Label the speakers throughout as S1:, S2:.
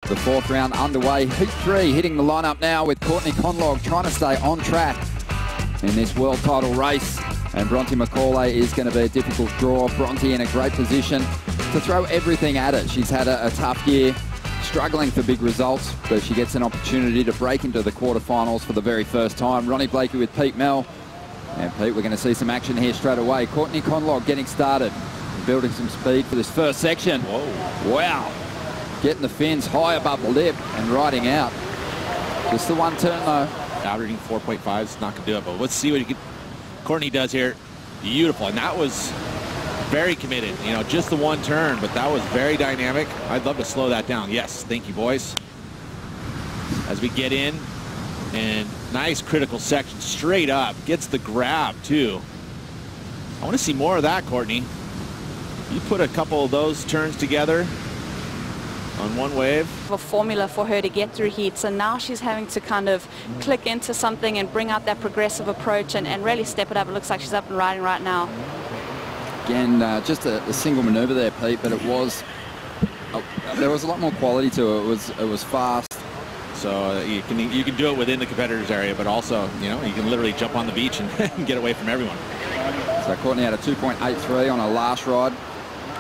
S1: The fourth round underway. Heat 3 hitting the lineup now with Courtney Conlogue trying to stay on track in this world title race. And Bronte Macaulay is going to be a difficult draw. Bronte in a great position to throw everything at it. She's had a tough year, struggling for big results, but she gets an opportunity to break into the quarterfinals for the very first time. Ronnie Blakey with Pete Mel. And Pete, we're going to see some action here straight away. Courtney Conlogue getting started, building some speed for this first section.
S2: Whoa.
S1: Wow. Getting the fins high above the lip and riding out. Just the one turn though.
S2: Averaging 4.5 is not going to do it, but let's see what Courtney does here. Beautiful, and that was very committed. You know, just the one turn, but that was very dynamic. I'd love to slow that down. Yes, thank you, boys. As we get in, and nice critical section straight up. Gets the grab too. I want to see more of that, Courtney. You put a couple of those turns together on one wave.
S3: A formula for her to get through heats, and now she's having to kind of click into something and bring out that progressive approach and really step it up. It looks like she's up and riding right now.
S1: Again, just a single maneuver there, Pete, but it was there was a lot more quality to it. It was fast.
S2: So you can do it within the competitors area, but also, you know, you can literally jump on the beach and get away from everyone.
S1: So Courtney had a 2.83 on her last ride.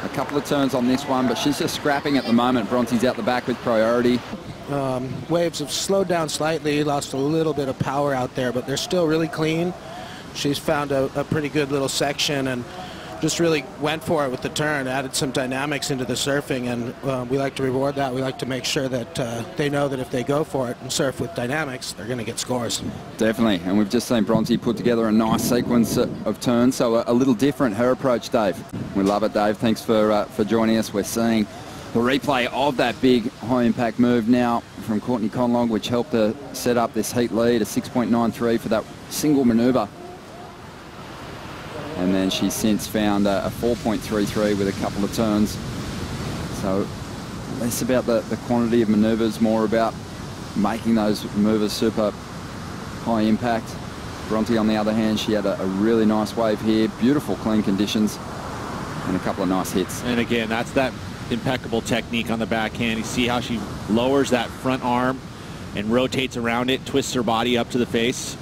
S1: A couple of turns on this one, but she's just scrapping at the moment. Bronte's out the back with priority.
S4: Waves have slowed down slightly, lost a little bit of power out there, but they're still really clean. She's found a pretty good little section and just really went for it with the turn, added some dynamics into the surfing, and we like to reward that. We like to make sure that they know that if they go for it and surf with dynamics, they're going to get scores. Definitely,
S1: and we've just seen Bronte put together a nice sequence of turns, so a little different her approach, Dave. We love it, Dave. Thanks for joining us. We're seeing the replay of that big high-impact move now from Courtney Conlogue, which helped her set up this heat lead, a 6.93 for that single manoeuvre. And then she's since found a 4.33 with a couple of turns. So less about the quantity of manoeuvres, more about making those maneuvers super high impact. Bronte, on the other hand, she had a really nice wave here. Beautiful clean conditions and a couple of nice hits.
S2: And again, that's that impeccable technique on the backhand. You see how she lowers that front arm and rotates around it, twists her body up to the face.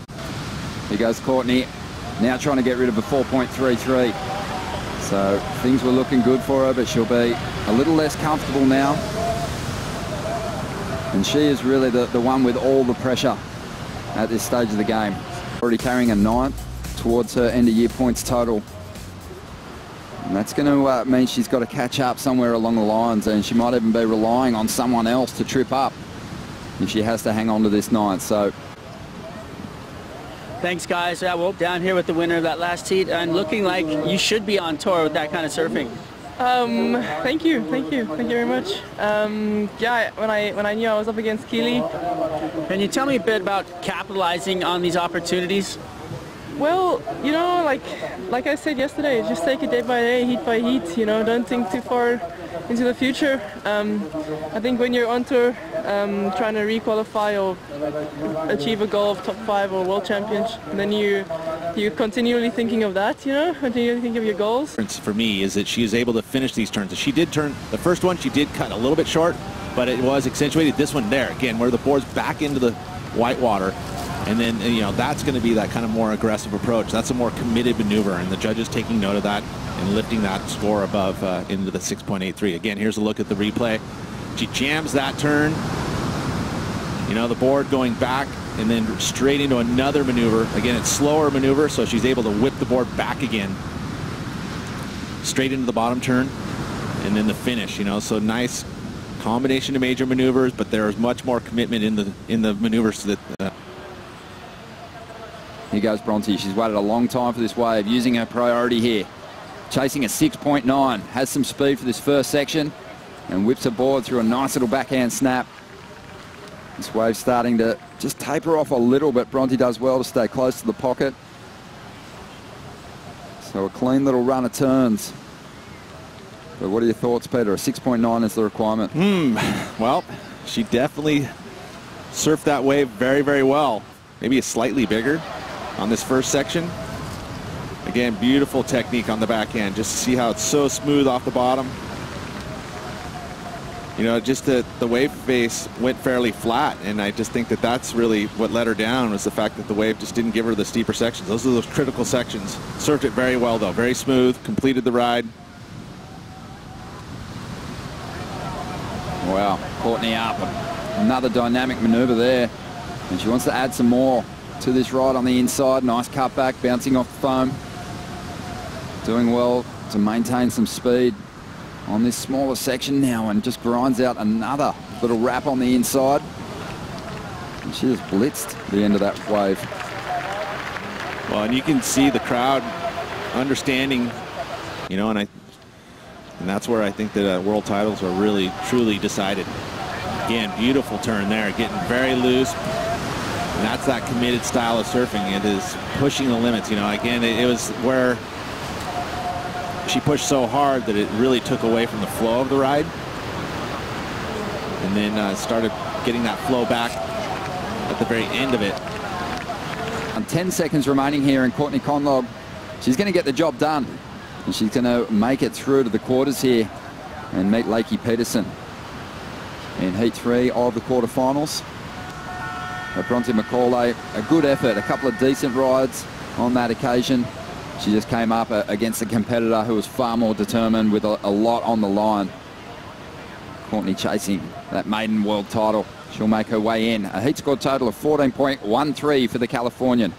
S1: Here goes Courtney. Now trying to get rid of a 4.33. So things were looking good for her, but she'll be a little less comfortable now. And she is really the one with all the pressure at this stage of the game. Already carrying a 9th towards her end-of-year points total. And that's going to mean she's got to catch up somewhere along the lines, and she might even be relying on someone else to trip up if she has to hang on to this 9th. So.
S5: Thanks, guys. Yeah, well, down here with the winner of that last heat, and looking like you should be on tour with that kind of surfing.
S6: Thank you very much. Yeah, when I knew I was up against Keely.
S5: Can you tell me a bit about capitalizing on these opportunities?
S6: Well, you know, like I said yesterday, just take it day by day, heat by heat. You know, don't think too far into the future. I think when you're on tour, trying to requalify or achieve a goal of top 5 or world championship, and then you're continually thinking of that, you know, continually think of your goals.
S2: For me is that she is able to finish these turns. She did turn the first one, she did cut a little bit short, but it was accentuated. This one there, again, where the board's back into the white water. And then, you know, that's going to be that kind of more aggressive approach. That's a more committed maneuver, and the judges taking note of that and lifting that score above into the 6.83. Again, here's a look at the replay. She jams that turn. You know, the board going back and then straight into another maneuver. Again, it's slower maneuver, so she's able to whip the board back again. Straight into the bottom turn, and then the finish, you know. So nice combination of major maneuvers, but there's much more commitment in the maneuvers that...
S1: Here goes Bronte. She's waited a long time for this wave, using her priority here. Chasing a 6.9, has some speed for this first section, and whips her board through a nice little backhand snap. This wave's starting to just taper off a little bit. Bronte does well to stay close to the pocket. So a clean little run of turns. But what are your thoughts, Peter? A 6.9 is the requirement.
S2: Well, she definitely surfed that wave very, very well. Maybe a slightly bigger on this first section. Again, beautiful technique on the backhand. Just to see how it's so smooth off the bottom. you know, just the wave face went fairly flat, and I just think that that's really what let her down, was the fact that the wave just didn't give her the steeper sections. Those are those critical sections. Surfed it very well, though. Very smooth, completed the ride.
S1: Wow, Courtney up. Another dynamic maneuver there. And she wants to add some more to this ride on the inside. Nice cutback, bouncing off the foam. Doing well to maintain some speed on this smaller section now, and just grinds out another little wrap on the inside. And she just blitzed the end of that wave.
S2: Well, and you can see the crowd understanding, you know, and that's where I think that world titles are really, truly decided. Again, beautiful turn there, getting very loose. And that's that committed style of surfing. It is pushing the limits. You know, again, it was where she pushed so hard that it really took away from the flow of the ride. And then started getting that flow back at the very end of it.
S1: And 10 seconds remaining here, and Courtney Conlogue, she's going to get the job done. And she's going to make it through to the quarters here and meet Lakey Peterson in Heat 3 of the quarterfinals. Bronte Macaulay, a good effort, a couple of decent rides on that occasion. She just came up against a competitor who was far more determined with a lot on the line. Courtney chasing that maiden world title. She'll make her way in. A heat score total of 14.13 for the Californian.